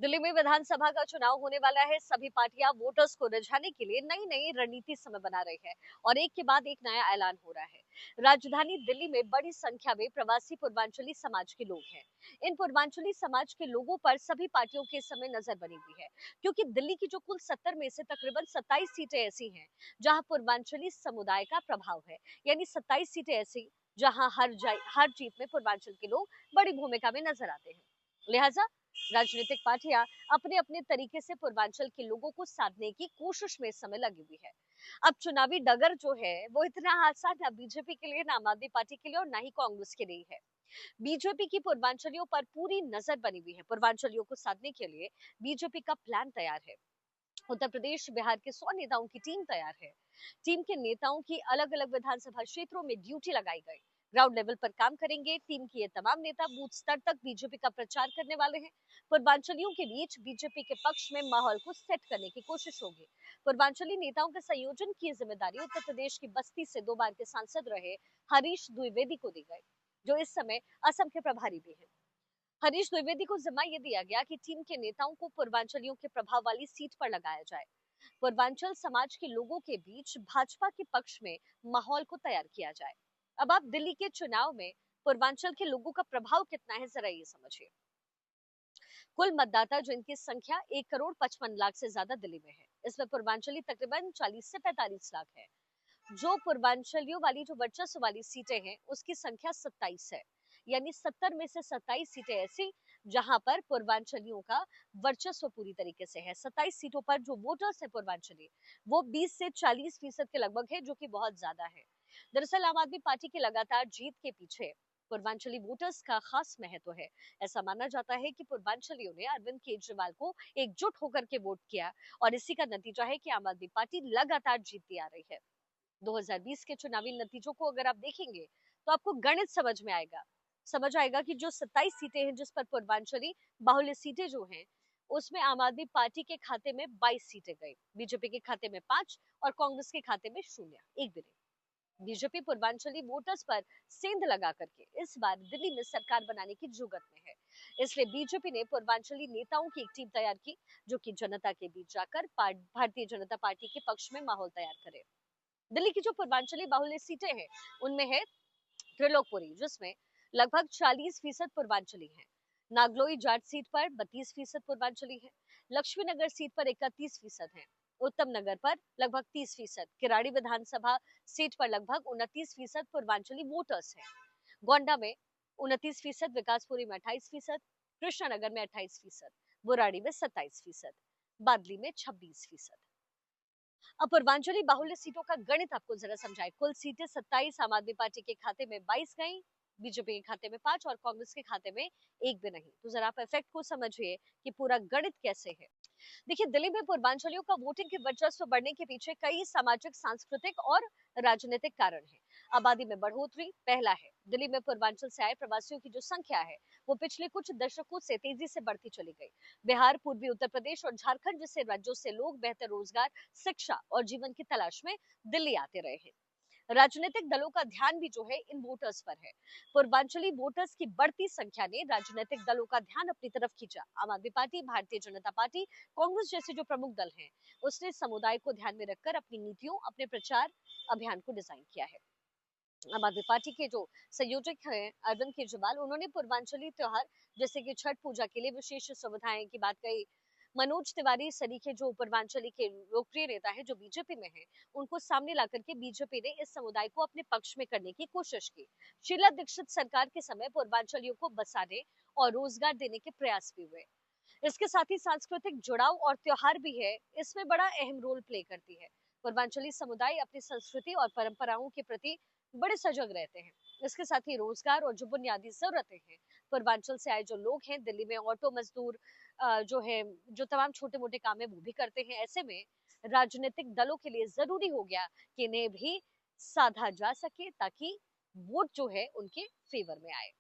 दिल्ली में विधानसभा का चुनाव होने वाला है। सभी पार्टियां वोटर्स को रिझाने के लिए नई नई रणनीति समय बना रही है और एक के बाद एक नया ऐलान हो रहा है। राजधानी दिल्ली में बड़ी संख्या में प्रवासी पूर्वांचली समाज के लोग हैं। इन पूर्वांचली समाज के लोगों पर सभी पार्टियों के इस समय नजर बनी हुई है, क्योंकि दिल्ली की जो कुल 70 में से तकरीबन 27 सीटें ऐसी हैं जहां पूर्वांचली समुदाय का प्रभाव है। यानी 27 सीटें ऐसी जहां हर जीत में पूर्वांचल के लोग बड़ी भूमिका में नजर आते हैं। लिहाजा राजनीतिक पार्टियां अपने अपने तरीके से पूर्वांचल के लोगों को साधने की कोशिश में इस समय लगी हुई है। अब चुनावी डगर जो है वो इतना आसान ना बीजेपी के लिए, ना आम आदमी पार्टी के लिए और ना ही कांग्रेस के लिए है। बीजेपी की पूर्वांचलियों पर पूरी नजर बनी हुई है। पूर्वांचलियों को साधने के लिए बीजेपी का प्लान तैयार है। उत्तर प्रदेश, बिहार के 100 नेताओं की टीम तैयार है। टीम के नेताओं की अलग अलग विधानसभा क्षेत्रों में ड्यूटी लगाई गई, ग्राउंड लेवल पर काम करेंगे। टीम के ये तमाम नेता बूथ स्तर तक बीजेपी का प्रचार करने वाले हैं। पूर्वांचलियों के बीच बीजेपी के पक्ष में माहौल को सेट करने की कोशिश होगी। पूर्वांचली नेताओं के संयोजन की जिम्मेदारी उत्तर प्रदेश की बस्ती से 2 बार के सांसद रहे हरीश द्विवेदी को दी गई, जो इस समय असम के प्रभारी भी हैं। हरीश द्विवेदी को जिम्मा ये दिया गया कि टीम के नेताओं को पूर्वांचलियों के प्रभाव वाली सीट पर लगाया जाए। पूर्वांचल समाज के लोगों के बीच भाजपा के पक्ष में माहौल को तैयार किया जाए। अब आप दिल्ली के चुनाव में पूर्वांचल के लोगों का प्रभाव कितना है, जरा ये समझिए। कुल मतदाता जिनकी संख्या 1,55,00,000 से ज्यादा दिल्ली में है, इसमें पूर्वांचली तकरीबन 40 से 45 लाख है। जो पूर्वांचलियों वाली जो वर्चस्व वाली सीटें हैं उसकी संख्या 27 है। यानी 70 में से 27 सीटें ऐसी जहां पर पूर्वांचलियों का वर्चस्व पूरी तरीके से है। 27 सीटों पर जो वोटर्स है पूर्वांचली, वो 20 से 40% के लगभग है, जो कि बहुत ज्यादा है। दरअसल आम आदमी पार्टी की लगातार जीत के पीछे पूर्वांचली वोटर्स का खास महत्व है। ऐसा माना जाता है कि पूर्वांचलियों ने अरविंद केजरीवाल को एकजुट होकर के वोट किया और इसी का नतीजा है कि आम आदमी पार्टी लगातार जीतती आ रही है। 2020 के चुनावी नतीजों को अगर आप देखेंगे तो आपको गणित समझ आएगा कि जो 27 सीटें हैं जिस पर पूर्वांचली बाहुल्य सीटें जो हैं, उसमें आम आदमी पार्टी के खाते में 22 सीटें गई, बीजेपी के खाते में 5 और कांग्रेस के खाते में 0, एक भी नहीं। बीजेपी पूर्वांचली वोटर्स पर सेंध लगा करके इस बार दिल्ली में सरकार बनाने की जुगत में है। इसलिए बीजेपी ने पूर्वांचली नेताओं की एक टीम तैयार की, जो कि जनता के बीच जाकर भारतीय जनता पार्टी के पक्ष में माहौल तैयार करे। दिल्ली की जो पूर्वांचली बाहुल्य सीटें हैं उनमें है त्रिलोकपुरी, जिसमें लगभग 40% पूर्वांचली हैं। नागलोई जाट सीट पर 32% पूर्वांचली है। लक्ष्मी नगर सीट पर 31% है। उत्तम नगर पर लगभग 30%, किराड़ी विधानसभा सीट पर लगभग 29% पूर्वांचली वोटर्स हैं। गोंडा में 29%, विकासपुरी में 28%, कृष्णानगर में 28%, बुराड़ी में 27%, बादली में 26%। अब पूर्वांचली बाहुल्य सीटों का गणित आपको जरा समझाए। कुल सीटें 27 आम आदमी पार्टी के खाते में 22 गई, बीजेपी के खाते में 5 और कांग्रेस के खाते में एक भी नहीं। तो जरा आप इफेक्ट को समझिए कि पूरा गणित कैसे है। देखिए, दिल्ली में पूर्वांचलियों का वोटिंग के वर्चस्व बढ़ने के पीछे कई सामाजिक, सांस्कृतिक और राजनीतिक कारण हैं। आबादी में बढ़ोतरी पहला है। दिल्ली में पूर्वांचल से आए प्रवासियों की जो संख्या है वो पिछले कुछ दशकों से तेजी से बढ़ती चली गई। बिहार, पूर्वी उत्तर प्रदेश और झारखंड जैसे राज्यों से लोग बेहतर रोजगार, शिक्षा और जीवन की तलाश में दिल्ली आते रहे हैं। राजनीतिक दलों का ध्यान भी जो है इन वोटर्स पर है। पूर्वांचली वोटर्स की बढ़ती संख्या ने राजनीतिक दलों का ध्यान अपनी तरफ खींचा। आम आदमी पार्टी, भारतीय जनता पार्टी, कांग्रेस जैसे जो प्रमुख दल हैं, उसने समुदाय को ध्यान में रखकर अपनी नीतियों, अपने प्रचार अभियान को डिजाइन किया है। आम आदमी पार्टी के जो संयोजक हैं अरविंद केजरीवाल, उन्होंने पूर्वांचली त्योहार जैसे कि छठ पूजा के लिए विशेष सुविधाएं की बात कही। मनोज तिवारी सरीखे जो पूर्वांचली के लोकप्रिय नेता है जो बीजेपी में है, उनको सामने लाकर के बीजेपी ने इस समुदाय को अपने पक्ष में करने की कोशिश की। शीला दीक्षित सरकार के समय पूर्वांचलियों को बसाने और रोजगार देने के प्रयास भी हुए। इसके साथ ही सांस्कृतिक जुड़ाव और त्योहार भी है, इसमें बड़ा अहम रोल प्ले करती है। पूर्वांचली समुदाय अपनी संस्कृति और परंपराओं के प्रति बड़े सजग रहते हैं। इसके साथ ही रोजगार और जो बुनियादी जरूरतें हैं, पूर्वांचल से आए जो लोग हैं दिल्ली में ऑटो मजदूर जो है, जो तमाम छोटे मोटे काम है वो भी करते हैं। ऐसे में राजनीतिक दलों के लिए जरूरी हो गया कि इन्हें भी साधा जा सके ताकि वोट जो है उनके फेवर में आए।